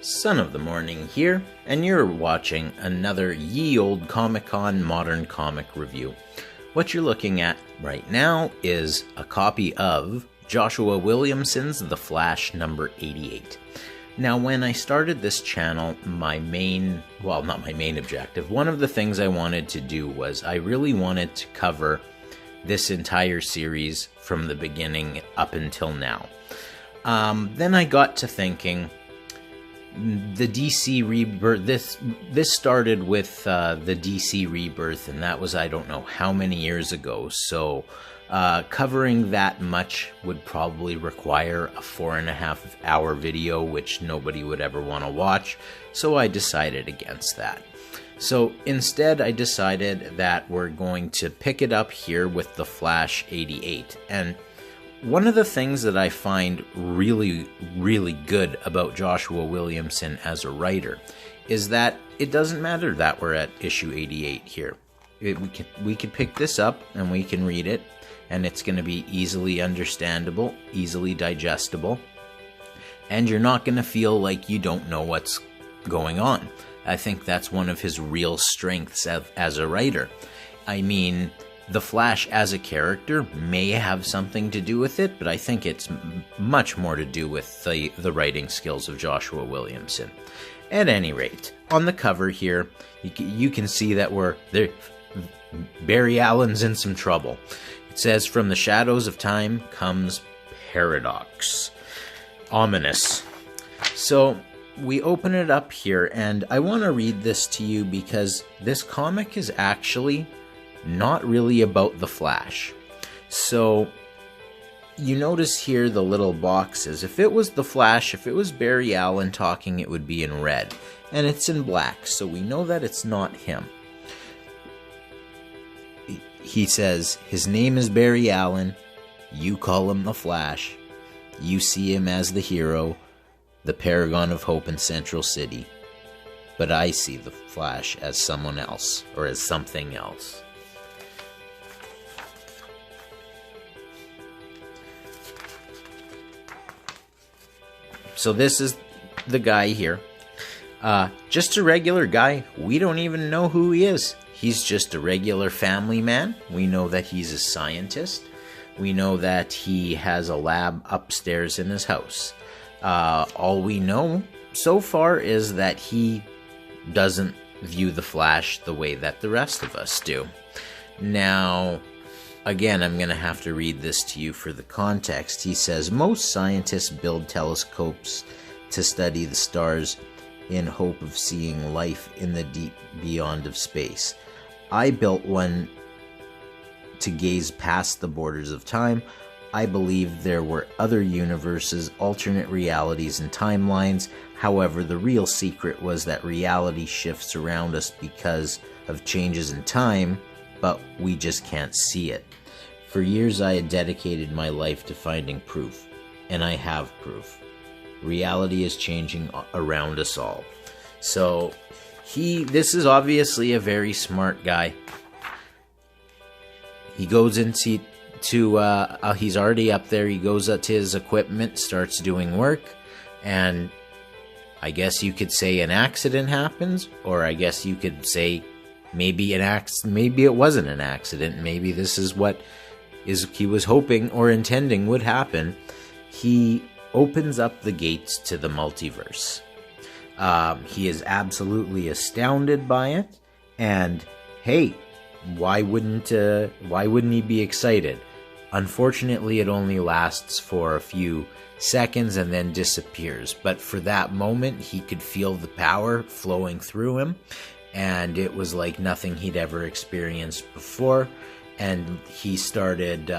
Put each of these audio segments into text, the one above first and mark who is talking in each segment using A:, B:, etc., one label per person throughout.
A: Son of the Morning here, and you're watching another Ye Olde Comic Con Modern Comic Review. What you're looking at right now is a copy of Joshua Williamson's The Flash number 88. Now, when I started this channel, not my main objective, one of the things I wanted to do was I really wanted to cover this entire series from the beginning up until now. Then I got to thinking, the DC Rebirth, this started with the DC Rebirth, and that was I don't know how many years ago, so covering that much would probably require a 4.5 hour video, which nobody would ever want to watch, so I decided against that. So instead I decided that we're going to pick it up here with The Flash 88, and one of the things that I find really, really good about Joshua Williamson as a writer is that it doesn't matter that we're at issue 88 here. We can pick this up and we can read it, and it's going to be easily understandable, easily digestible, and you're not going to feel like you don't know what's going on. I think that's one of his real strengths as a writer. I mean, The Flash as a character may have something to do with it, but I think it's much more to do with the writing skills of Joshua Williamson. At any rate, on the cover here, you can see that Barry Allen's in some trouble. It says, "From the shadows of time comes paradox." Ominous. So we open it up here, and I want to read this to you because this comic is actually not really about the Flash. So you notice here the little boxes. If it was the Flash, if it was Barry Allen talking, it would be in red, and it's in black, so we know that it's not him. He says, "His name is Barry Allen. You call him the Flash. You see him as the hero, the paragon of hope in Central City. But I see the Flash as someone else, or as something else." So this is the guy here. Just a regular guy. We don't even know who he is. He's just a regular family man. We know that he's a scientist. We know that he has a lab upstairs in his house. All we know so far is that he doesn't view the Flash the way that the rest of us do. Now, again, I'm going to have to read this to you for the context. He says, "Most scientists build telescopes to study the stars in hope of seeing life in the deep beyond of space. I built one to gaze past the borders of time. I believe there were other universes, alternate realities, and timelines. However, the real secret was that reality shifts around us because of changes in time, but we just can't see it. For years I had dedicated my life to finding proof, and I have proof. Reality is changing around us all." So this is obviously a very smart guy. He goes into he's already up there. He goes up to his equipment, starts doing work, and I guess you could say an accident happens, or I guess you could say maybe it wasn't an accident. Maybe this is what he was hoping or intending would happen. He opens up the gates to the multiverse. He is absolutely astounded by it, and hey, why wouldn't he be excited? Unfortunately, it only lasts for a few seconds and then disappears, but for that moment he could feel the power flowing through him, and it was like nothing he'd ever experienced before, and he started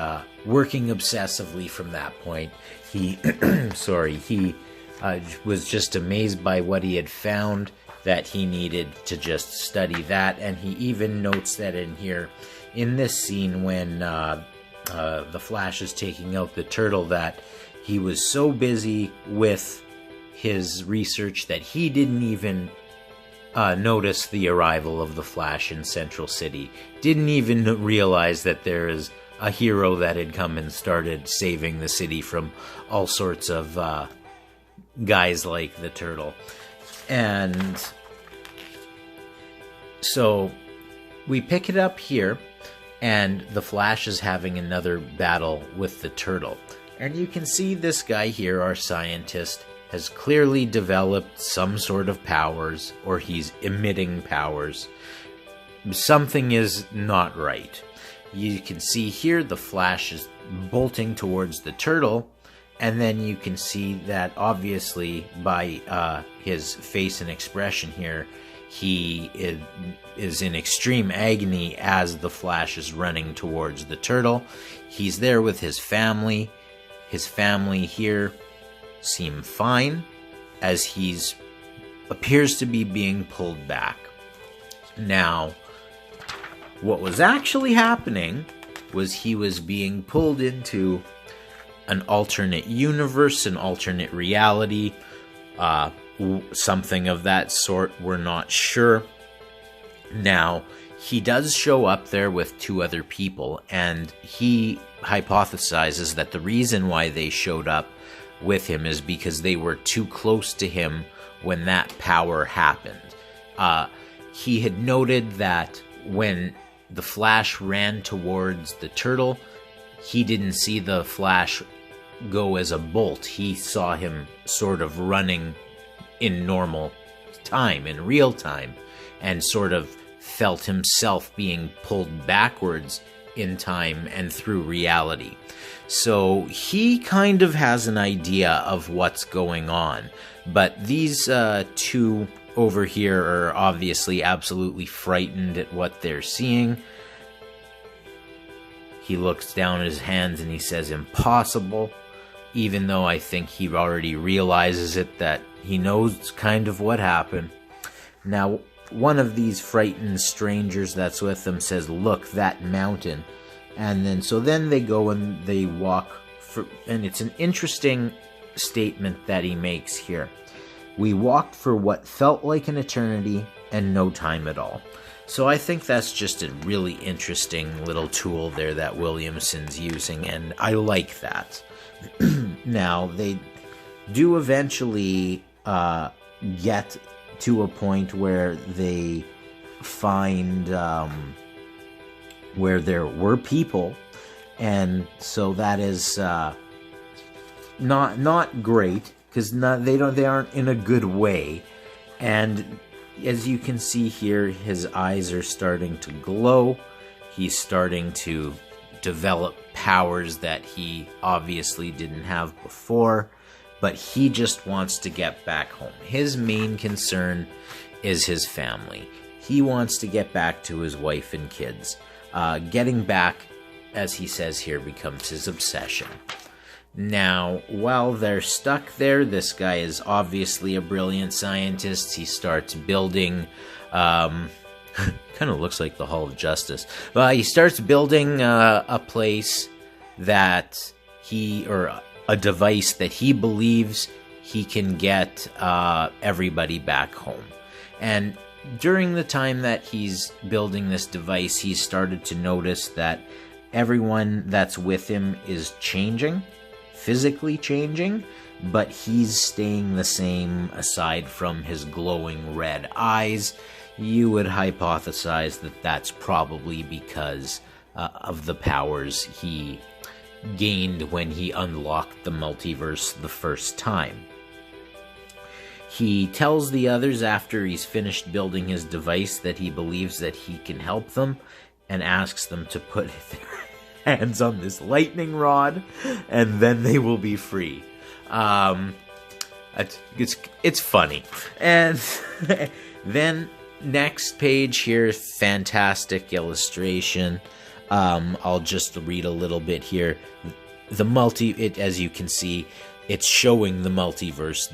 A: working obsessively from that point. He was just amazed by what he had found, that he needed to just study that, and he even notes that in this scene when the Flash is taking out the turtle, that he was so busy with his research that he didn't even notice the arrival of the Flash in Central City, didn't even realize that there is a hero that had come and started saving the city from all sorts of guys like the turtle. And so we pick it up here, and the Flash is having another battle with the Turtle. And you can see this guy here, our scientist, has clearly developed some sort of powers, or he's emitting powers. Something is not right. You can see here the Flash is bolting towards the Turtle, and then you can see that obviously by his face and expression here, he is in extreme agony as the Flash is running towards the Turtle. He's there with his family. His family here seem fine as he's appears to be being pulled back. Now, what was actually happening was he was being pulled into an alternate universe, an alternate reality, something of that sort. We're not sure. Now, he does show up there with two other people, and he hypothesizes that the reason why they showed up with him is because they were too close to him when that power happened. He had noted that when the Flash ran towards the Turtle, he didn't see the Flash go as a bolt. He saw him sort of running in normal time, in real time, and sort of felt himself being pulled backwards in time and through reality. So he kind of has an idea of what's going on. But these two over here are obviously absolutely frightened at what they're seeing. He looks down at his hands and he says, "Impossible," even though I think he already realizes it, that he knows kind of what happened. Now, one of these frightened strangers that's with them says, "Look, that mountain." And then they go and they walk and it's an interesting statement that he makes here. "We walked for what felt like an eternity and no time at all." So I think that's just a really interesting little tool there that Williamson's using, and I like that. Now, they do eventually get to a point where they find where there were people, and so that is not great, because they aren't in a good way. And as you can see here, his eyes are starting to glow. He's starting to develop powers that he obviously didn't have before, but he just wants to get back home. His main concern is his family. He wants to get back to his wife and kids. Getting back, as he says here, becomes his obsession. Now, while they're stuck there, this guy is obviously a brilliant scientist. He starts building, kind of looks like the Hall of Justice. He starts building a place that a device that he believes he can get everybody back home. And during the time that he's building this device, he's started to notice that everyone that's with him is changing. Physically changing, but he's staying the same aside from his glowing red eyes. You would hypothesize that that's probably because of the powers he gained when he unlocked the multiverse the first time. He tells the others after he's finished building his device that he believes that he can help them, and asks them to put their hands on this lightning rod, and then they will be free. It's funny. And then next page here, fantastic illustration. I'll just read a little bit here. As you can see, it's showing the multiverse.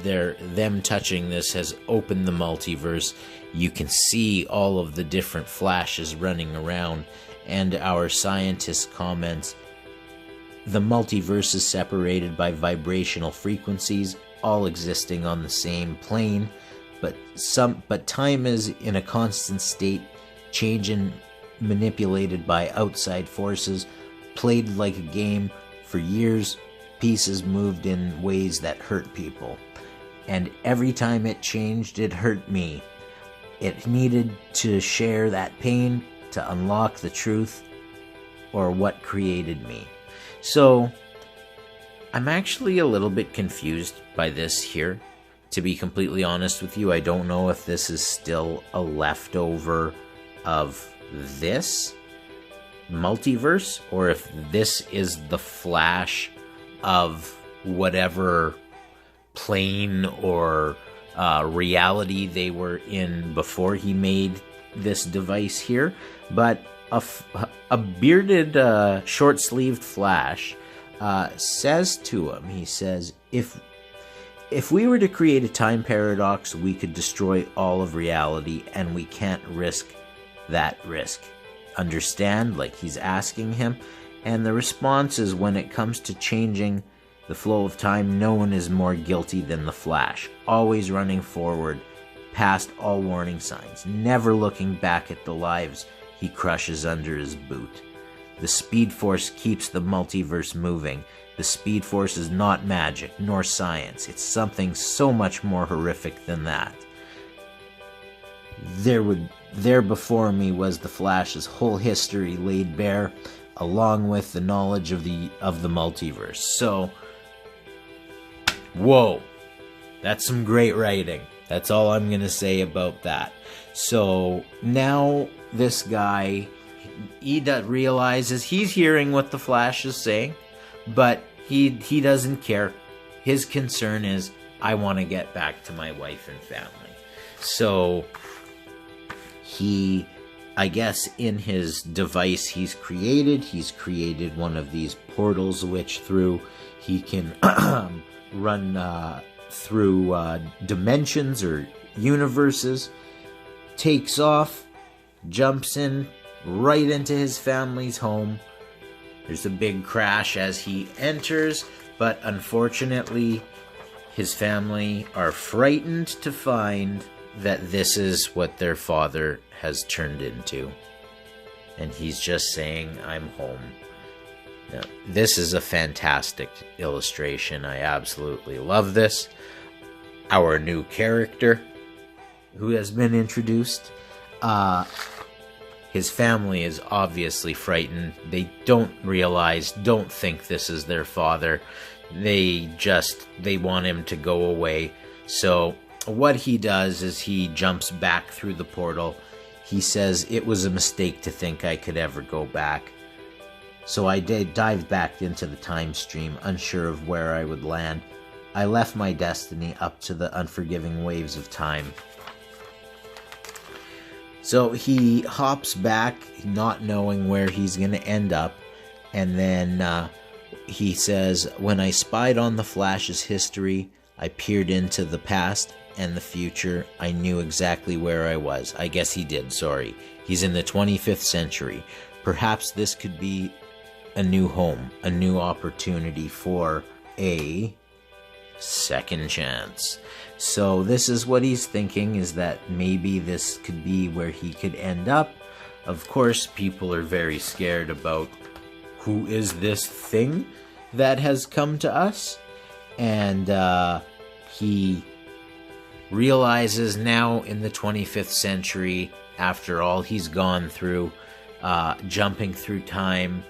A: Them touching this has opened the multiverse. You can see all of the different Flashes running around. And our scientist comments, "The multiverse is separated by vibrational frequencies, all existing on the same plane, but time is in a constant state, changing, manipulated by outside forces, played like a game for years, pieces moved in ways that hurt people." and every time it changed, it hurt me. It needed to share that pain to unlock the truth or what created me. So, I'm actually a little bit confused by this here. To be completely honest with you, I don't know if this is still a leftover of this multiverse, or if this is the Flash of whatever plane or reality they were in before he made this device here. But a bearded, short-sleeved Flash says to him, he says, if we were to create a time paradox, we could destroy all of reality, and we can't risk that risk. Understand? Like, he's asking him. And the response is, when it comes to changing the flow of time, no one is more guilty than the Flash. Always running forward, past all warning signs, never looking back at the lives he crushes under his boot. The Speed Force keeps the multiverse moving. The Speed Force is not magic, nor science. It's something so much more horrific than that. There before me was the Flash's whole history laid bare, along with the knowledge of the multiverse. So, whoa, that's some great writing. That's all I'm gonna say about that. So now this guy, he realizes he's hearing what the Flash is saying, but he doesn't care. His concern is, I want to get back to my wife and family. So he, I guess in his device he's created one of these portals which through he can run through dimensions or universes, takes off, jumps in right into his family's home. There's a big crash as he enters, but unfortunately his family are frightened to find that this is what their father has turned into. And he's just saying, I'm home. Now, this is a fantastic illustration. I absolutely love this. Our new character who has been introduced, his family is obviously frightened. They don't think this is their father. They want him to go away. So what he does is he jumps back through the portal. He says, it was a mistake to think I could ever go back. So I dived back into the time stream, unsure of where I would land. I left my destiny up to the unforgiving waves of time. So he hops back, not knowing where he's going to end up. And then he says, when I spied on the Flash's history, I peered into the past and the future. I knew exactly where I was. I guess he did, sorry. He's in the 25th century. Perhaps this could be a new home, a new opportunity for a second chance. So this is what he's thinking, is that maybe this could be where he could end up. Of course, people are very scared about who is this thing that has come to us. And he realizes now in the 25th century, after all he's gone through, jumping through time,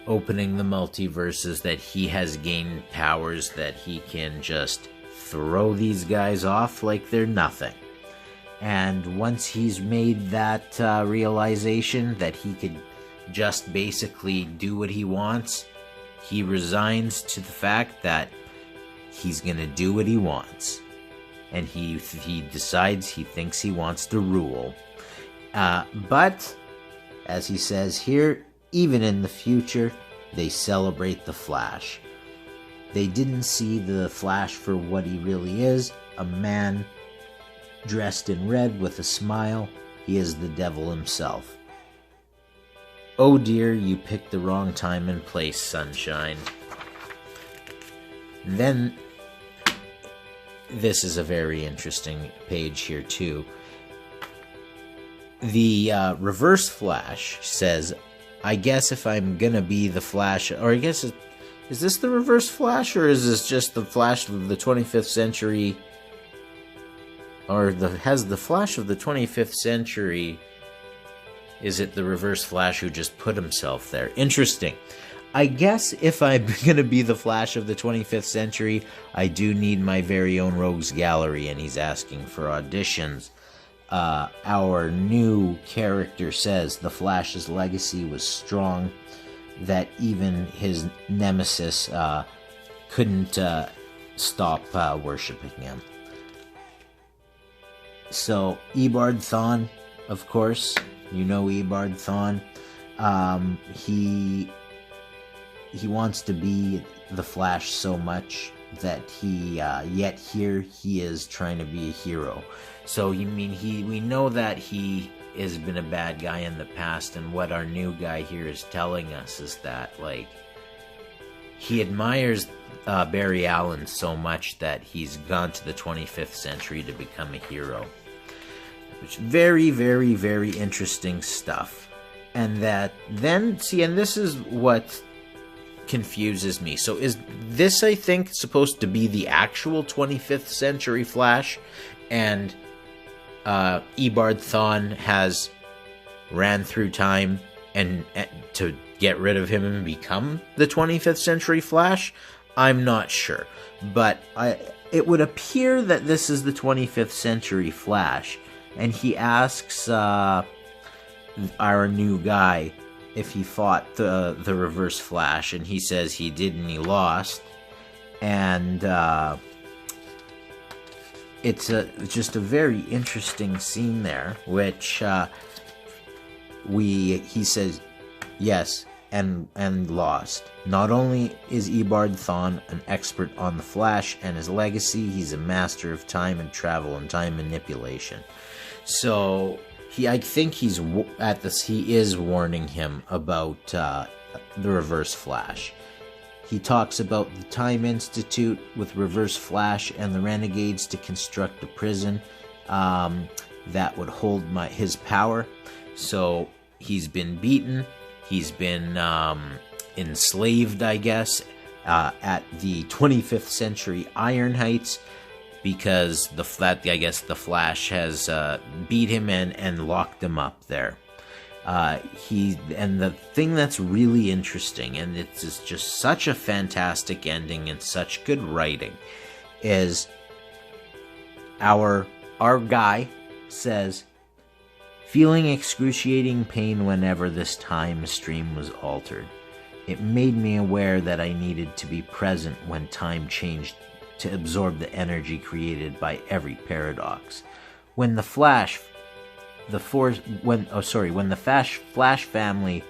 A: opening the multiverses, that he has gained powers that he can just throw these guys off like they're nothing. And once he's made that realization that he could just basically do what he wants, he resigns to the fact that he's gonna do what he wants. And he decides he thinks he wants to rule. But, as he says here, even in the future, they celebrate the Flash. They didn't see the Flash for what he really is, a man dressed in red with a smile. He is the devil himself. Oh dear, you picked the wrong time and place, sunshine. Then, this is a very interesting page here too. The Reverse Flash says, I guess if I'm gonna be the Flash, or I guess, is this the Reverse Flash, or is this just the Flash of the 25th century or has the Flash of the 25th century, is it the Reverse Flash who just put himself there? Interesting. I guess if I'm going to be the Flash of the 25th century, I do need my very own Rogues Gallery, and he's asking for auditions. Our new character says the Flash's legacy was strong, that even his nemesis couldn't stop worshipping him. So, Eobard Thawne, of course, you know Eobard Thawne. He wants to be the Flash so much that yet here he is trying to be a hero. So we know that he has been a bad guy in the past, and what our new guy here is telling us is that, like, he admires Barry Allen so much that he's gone to the 25th century to become a hero. Which very, very, very interesting stuff. And that then, and this is what confuses me. So is this, I think, supposed to be the actual 25th century Flash, and Eobard Thawne has ran through time and to get rid of him and become the 25th century Flash? I'm not sure, but it would appear that this is the 25th century Flash, and he asks our new guy if he fought the Reverse Flash, and he says he did and he lost, and it's just a very interesting scene there, which he says yes and lost. Not only is Eobard Thawne an expert on the Flash and his legacy, he's a master of time and travel and time manipulation. So I think he is warning him about the Reverse Flash. He talks about the Time Institute with Reverse Flash and the Renegades to construct a prison that would hold his power. So he's been beaten. He's been enslaved, I guess, at the 25th century Iron Heights, because the Flash has beat him and locked him up there. And the thing that's really interesting, and it's just such a fantastic ending and such good writing, is our guy says, feeling excruciating pain whenever this time stream was altered. It made me aware that I needed to be present when time changed to absorb the energy created by every paradox. When the Flash family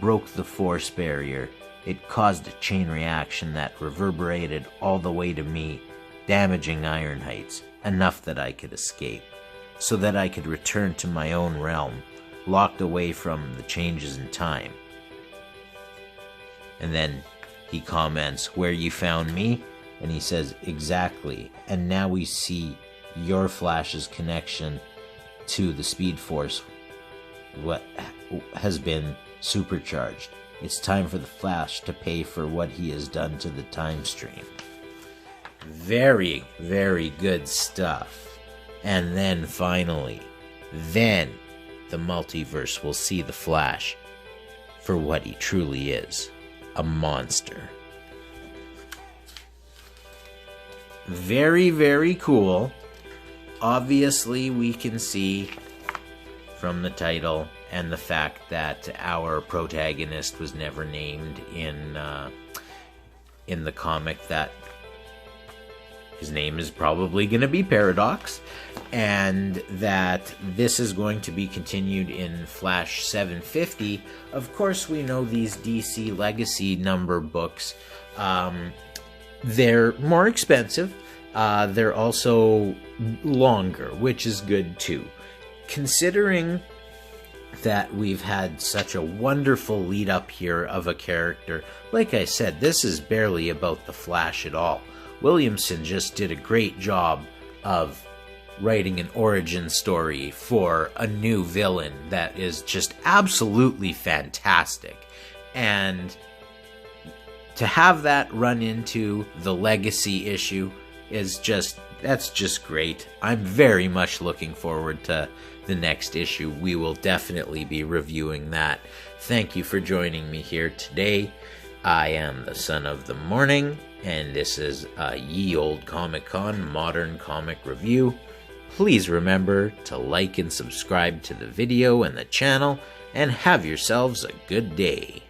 A: broke the Force barrier, it caused a chain reaction that reverberated all the way to me, damaging Iron Heights, enough that I could escape, so that I could return to my own realm, locked away from the changes in time. And then he comments, "Where you found me?" And he says, "Exactly. And now we see your Flash's connection to the Speed Force what has been supercharged. It's time for the Flash to pay for what he has done to the time stream." Very, very good stuff. And then finally, the multiverse will see the Flash for what he truly is, a monster. Very, very cool. Obviously, we can see from the title and the fact that our protagonist was never named in the comic that his name is probably going to be Paradox, and that this is going to be continued in Flash 750. Of course, we know these DC Legacy number books. They're more expensive. They're also longer, which is good too. Considering that we've had such a wonderful lead up here of a character, like I said, this is barely about the Flash at all. Williamson just did a great job of writing an origin story for a new villain that is just absolutely fantastic. And to have that run into the Legacy issue that's just great. I'm very much looking forward to the next issue. We will definitely be reviewing that. Thank you for joining me here today. I am the Son of the Morning, and this is a Ye Olde Comic Con Modern Comic Review. Please remember to like and subscribe to the video and the channel, and have yourselves a good day.